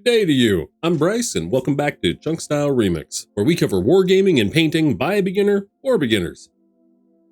Good day to you. I'm Bryce, and welcome back to Chunk Style Remix, where we cover wargaming and painting by a beginner or beginners.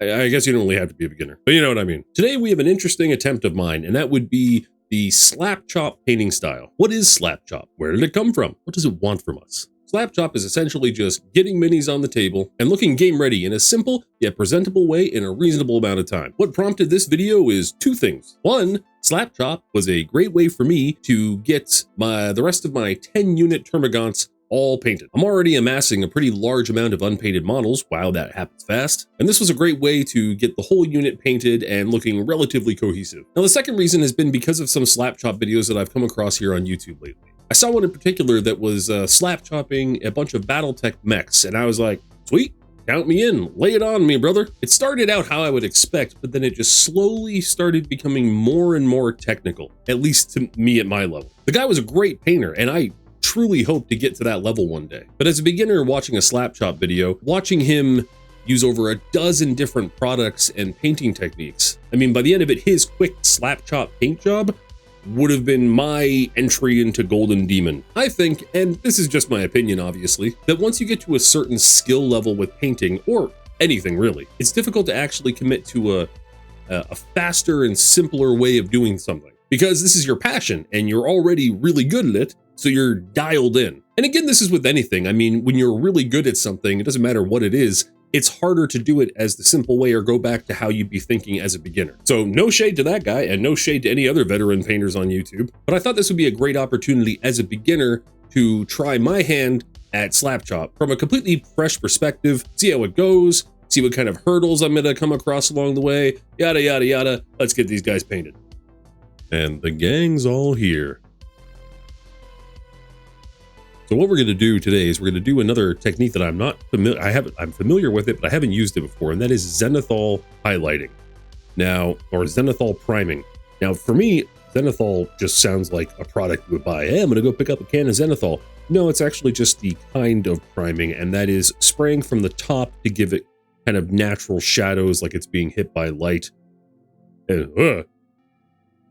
I guess you don't really have to be a beginner, but you know what I mean. Today we have an interesting attempt of mine, and that would be the slap chop painting style. What is slap chop? Where did it come from? What does it want from us? Slap chop is essentially just getting minis on the table and looking game ready in a simple yet presentable way in a reasonable amount of time. What prompted this video is two things. One, slap chop was a great way for me to get the rest of my 10 unit termagants all painted. I'm already amassing a pretty large amount of unpainted models. Wow, that happens fast. And this was a great way to get the whole unit painted and looking relatively cohesive. Now, the second reason has been because of some slap chop videos that I've come across here on YouTube lately. I saw one in particular that was slap chopping a bunch of Battletech mechs, and I was like, sweet, count me in, lay it on me, brother. It started out how I would expect, but then it just slowly started becoming more and more technical, at least to me at my level. The guy was a great painter, and I truly hope to get to that level one day. But as a beginner watching a slap chop video, watching him use over a dozen different products and painting techniques, I mean, by the end of it, his quick slap chop paint job would have been my entry into Golden Demon. I think, and this is just my opinion obviously, that once you get to a certain skill level with painting, or anything really, it's difficult to actually commit to a faster and simpler way of doing something. Because this is your passion, and you're already really good at it, so you're dialed in. And again, this is with anything. I mean, when you're really good at something, it doesn't matter what it is, it's harder to do it as the simple way or go back to how you'd be thinking as a beginner. So no shade to that guy and no shade to any other veteran painters on YouTube, but I thought this would be a great opportunity as a beginner to try my hand at slap chop from a completely fresh perspective, see how it goes, see what kind of hurdles I'm gonna come across along the way, yada, yada, yada. Let's get these guys painted. And the gang's all here. So what we're going to do today is we're going to do another technique that I'm not familiar. I'm familiar with it, but I haven't used it before, and that is zenithal highlighting. Now, or zenithal priming. Now, for me, zenithal just sounds like a product you would buy. Hey, I'm going to go pick up a can of zenithal. No, it's actually just the kind of priming, and that is spraying from the top to give it kind of natural shadows, like it's being hit by light.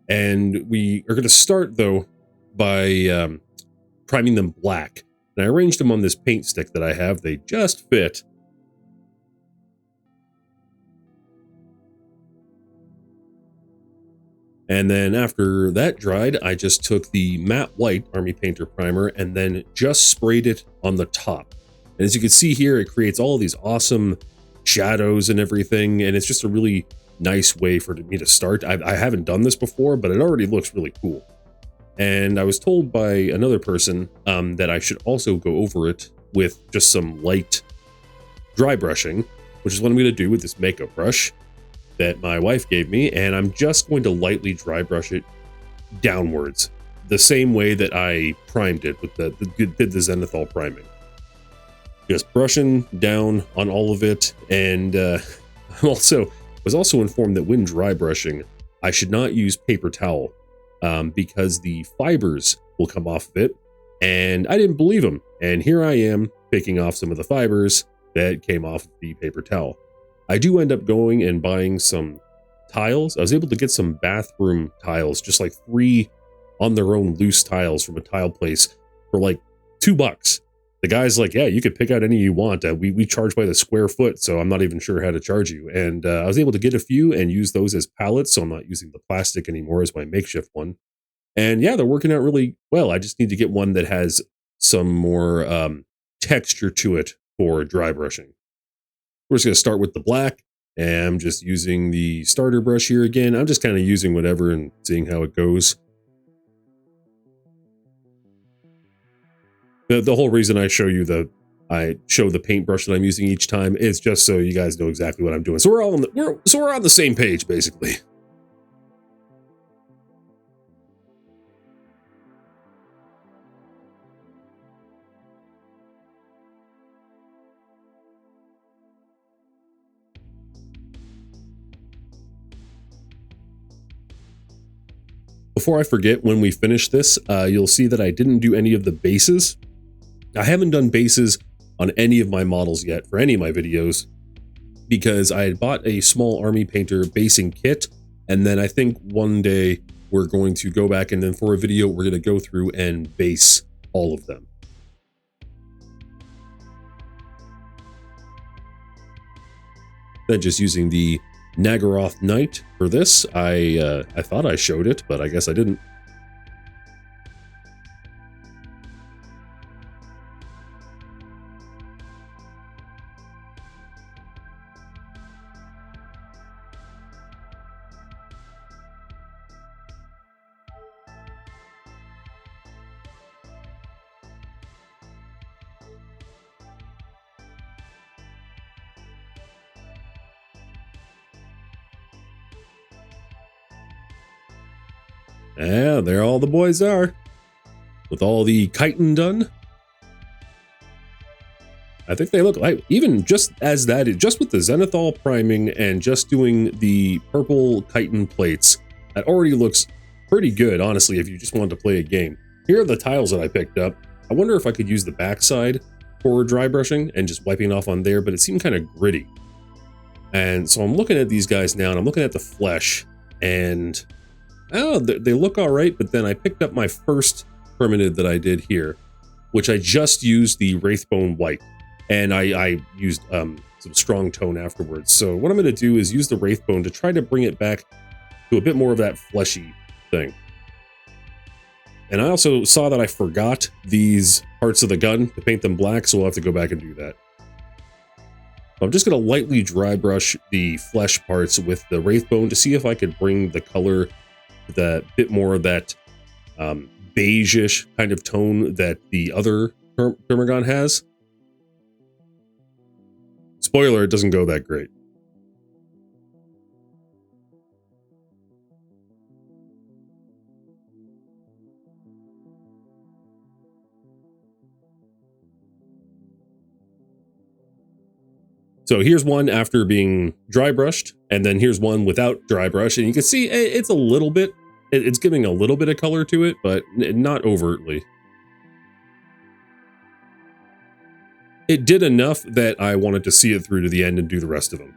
And we are going to start though by priming them black. And I arranged them on this paint stick that I have. They just fit. And then after that dried, I just took the matte white Army Painter primer and then just sprayed it on the top. And as you can see here, it creates all of these awesome shadows and everything. And it's just a really nice way for me to start. I haven't done this before, but it already looks really cool. And I was told by another person that I should also go over it with just some light dry brushing, which is what I'm going to do with this makeup brush that my wife gave me. And I'm just going to lightly dry brush it downwards, the same way that I primed it with did the zenithal priming. Just brushing down on all of it. And I was also informed that when dry brushing, I should not use paper towel. Because the fibers will come off of it, and I didn't believe him. And here I am picking off some of the fibers that came off of the paper towel. I do end up going and buying some tiles. I was able to get some bathroom tiles, just like 3 on their own loose tiles from a tile place for like $2. The guy's like, yeah, you could pick out any you want. We charge by the square foot, so I'm not even sure how to charge you. And I was able to get a few and use those as pallets, so I'm not using the plastic anymore as my makeshift one. And yeah, they're working out really well. I just need to get one that has some more texture to it for dry brushing. We're just going to start with the black, and I'm just using the starter brush here again. I'm just kind of using whatever and seeing how it goes. The whole reason I show the paintbrush that I'm using each time is just so you guys know exactly what I'm doing. So we're on the same page, basically. Before I forget, when we finish this, you'll see that I didn't do any of the bases. I haven't done bases on any of my models yet for any of my videos because I had bought a small Army Painter basing kit, and then I think one day we're going to go back and then for a video we're going to go through and base all of them. Then just using the Nagaroth Knight for this. I thought I showed it, but I guess I didn't. Yeah, there all the boys are. With all the chitin done. I think they look like, even just as that, just with the zenithal priming and just doing the purple chitin plates, that already looks pretty good, honestly, if you just wanted to play a game. Here are the tiles that I picked up. I wonder if I could use the backside for dry brushing and just wiping off on there, but it seemed kind of gritty. And so I'm looking at these guys now, and I'm looking at the flesh, and oh, they look all right, but then I picked up my first Tyranid that I did here, which I just used the Wraithbone White, and I used some strong tone afterwards. So what I'm going to do is use the Wraithbone to try to bring it back to a bit more of that fleshy thing. And I also saw that I forgot these parts of the gun to paint them black, so we'll have to go back and do that. I'm just going to lightly dry brush the flesh parts with the Wraithbone to see if I could bring the color, that bit more of that beige-ish kind of tone that the other Termagon has. Spoiler, it doesn't go that great. So here's one after being dry brushed, and then here's one without dry brush, and you can see it's a little bit, it's giving a little bit of color to it, but not overtly. It did enough that I wanted to see it through to the end and do the rest of them.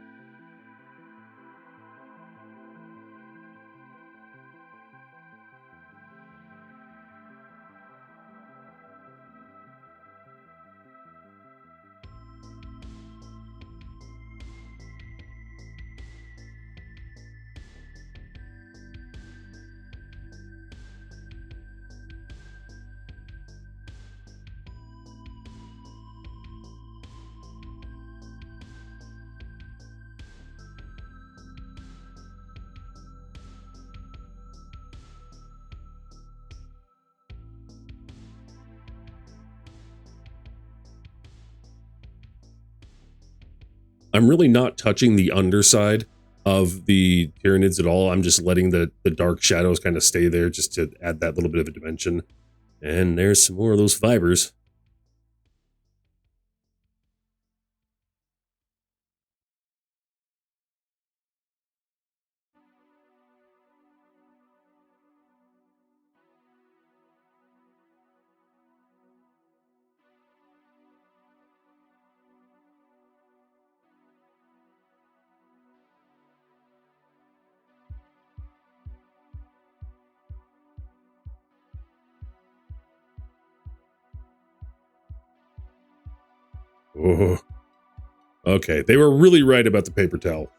I'm really not touching the underside of the Tyranids at all. I'm just letting the dark shadows kind of stay there just to add that little bit of a dimension. And there's some more of those fibers. Oh, okay. They were really right about the paper towel.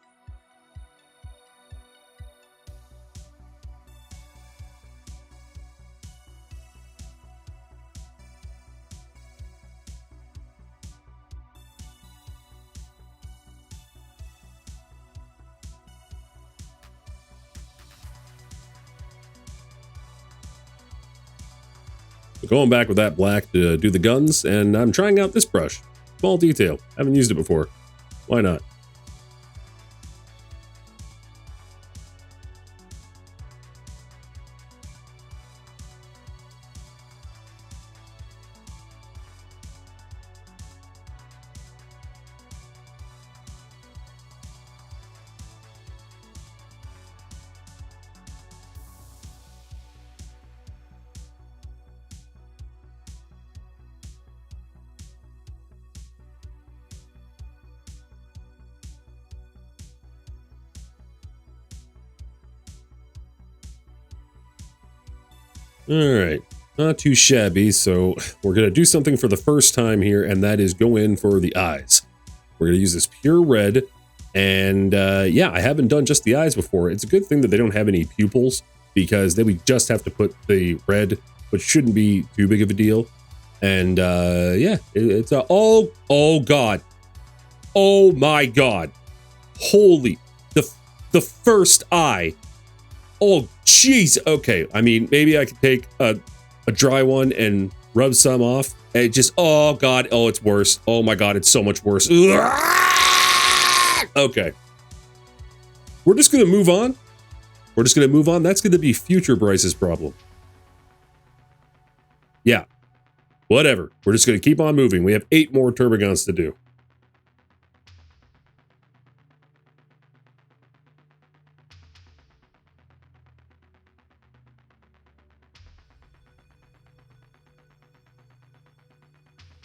So going back with that black to do the guns, and I'm trying out this brush. Small detail. Haven't used it before. Why not? All right. Not too shabby, so we're going to do something for the first time here, and that is go in for the eyes. We're going to use this pure red, and yeah, I haven't done just the eyes before. It's a good thing that they don't have any pupils, because then we just have to put the red, which shouldn't be too big of a deal. And yeah, it's a, oh God. Oh my God. Holy, the first eye. Oh, jeez. Okay, I mean, maybe I could take a dry one and rub some off. And just, oh God, oh, it's worse. Oh my God, it's so much worse. Okay. We're just gonna move on. We're just gonna move on. That's gonna be future Bryce's problem. Yeah, whatever. We're just gonna keep on moving. We have 8 more Turbogons to do.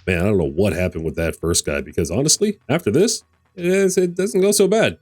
Man, I don't know what happened with that first guy, because honestly, after this, it doesn't go so bad.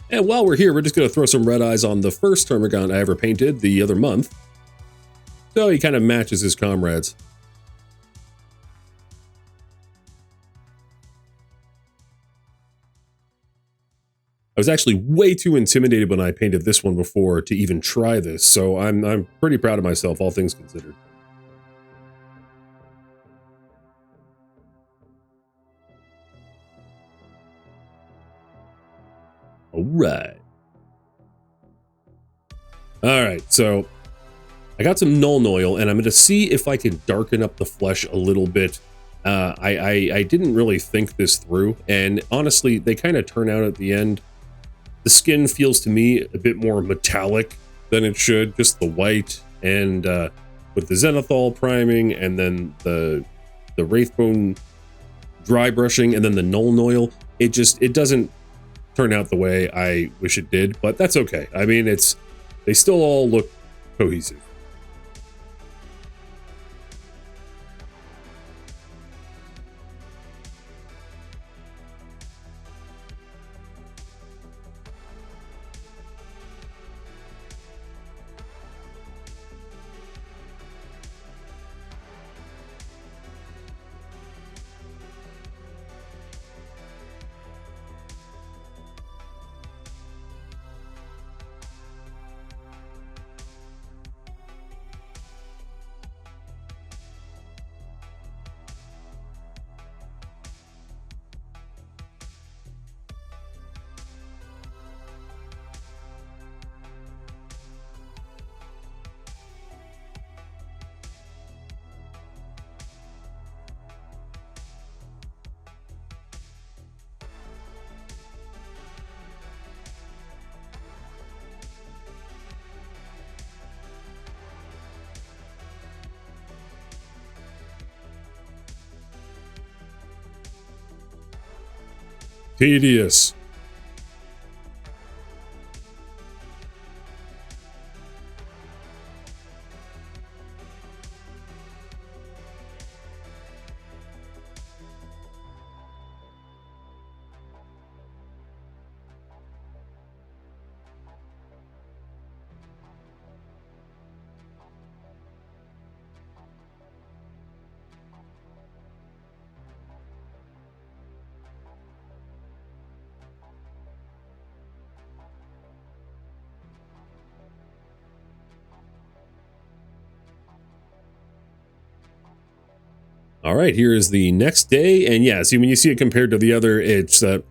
And while we're here, we're just going to throw some red eyes on the first Termagon I ever painted the other month. So he kind of matches his comrades. I was actually way too intimidated when I painted this one before to even try this, so I'm pretty proud of myself, all things considered. All right. All right, so I got some Null Oil, and I'm going to see if I can darken up the flesh a little bit. I didn't really think this through, and honestly, they kind of turn out at the end. The skin feels to me a bit more metallic than it should, just the white, and with the Zenithal priming, and then the Wraithbone dry brushing, and then the Null Oil, it doesn't turn out the way I wish it did, but that's okay. I mean, they still all look cohesive. Tedious. All right, here is the next day, and yeah, see, when you see it compared to the other, it's that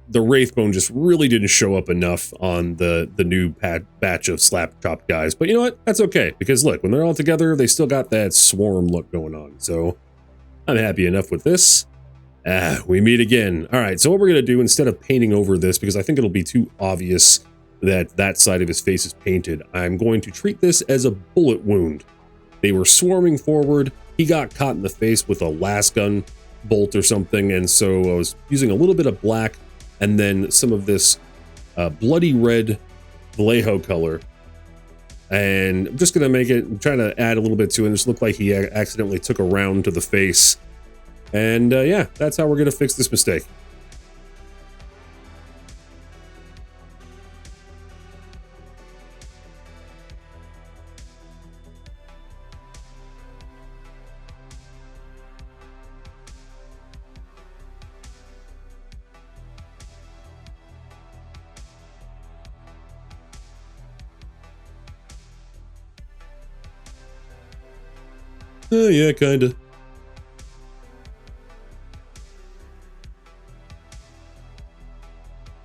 the Wraithbone just really didn't show up enough on the new batch of slap chop guys. But you know what? That's okay, because look, when they're all together, they still got that swarm look going on. So I'm happy enough with this. We meet again. All right, so what we're going to do, instead of painting over this, because I think it'll be too obvious that that side of his face is painted, I'm going to treat this as a bullet wound. They were swarming forward. He got caught in the face with a lasgun bolt or something, and so I was using a little bit of black and then some of this bloody red Vallejo color. And I'm just going to make it, I'm trying to add a little bit to it. Just look like he accidentally took a round to the face. And yeah, that's how we're going to fix this mistake. Yeah, kinda.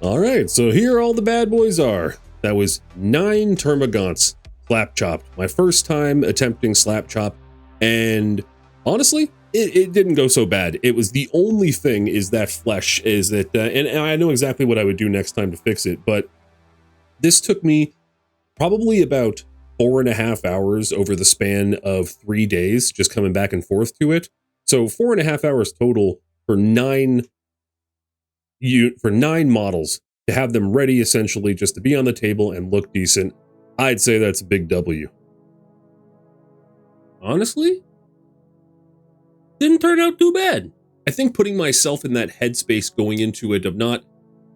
Alright, so here all the bad boys are. That was 9 Termagants slap chopped. My first time attempting slap chop, and honestly, it didn't go so bad. It was the only thing is that flesh is that, and I know exactly what I would do next time to fix it, but this took me probably about 4.5 hours over the span of 3 days, just coming back and forth to it. So 4.5 hours total for 9 models to have them ready, essentially just to be on the table and look decent. I'd say that's a big W. Honestly, didn't turn out too bad. I think putting myself in that headspace going into it of not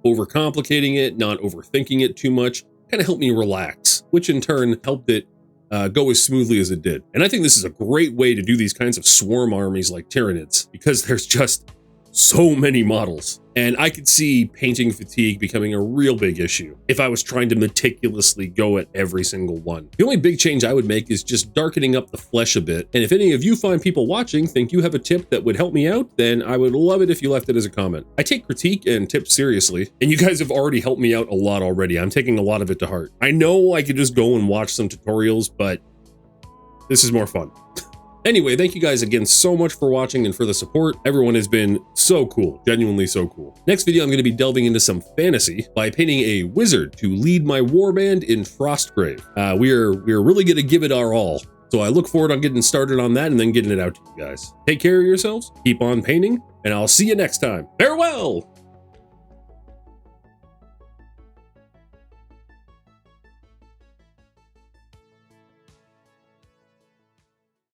overcomplicating it, not overthinking it too much, kind of helped me relax, which in turn helped it go as smoothly as it did. And I think this is a great way to do these kinds of swarm armies like Tyranids, because there's just so many models. And I could see painting fatigue becoming a real big issue if I was trying to meticulously go at every single one. The only big change I would make is just darkening up the flesh a bit. And if any of you fine people watching think you have a tip that would help me out, then I would love it if you left it as a comment. I take critique and tips seriously, and you guys have already helped me out a lot already. I'm taking a lot of it to heart. I know I could just go and watch some tutorials, but this is more fun. Anyway, thank you guys again so much for watching and for the support. Everyone has been so cool, genuinely so cool. Next video, I'm going to be delving into some fantasy by painting a wizard to lead my warband in Frostgrave. We are really going to give it our all. So I look forward on getting started on that and then getting it out to you guys. Take care of yourselves, keep on painting, and I'll see you next time. Farewell!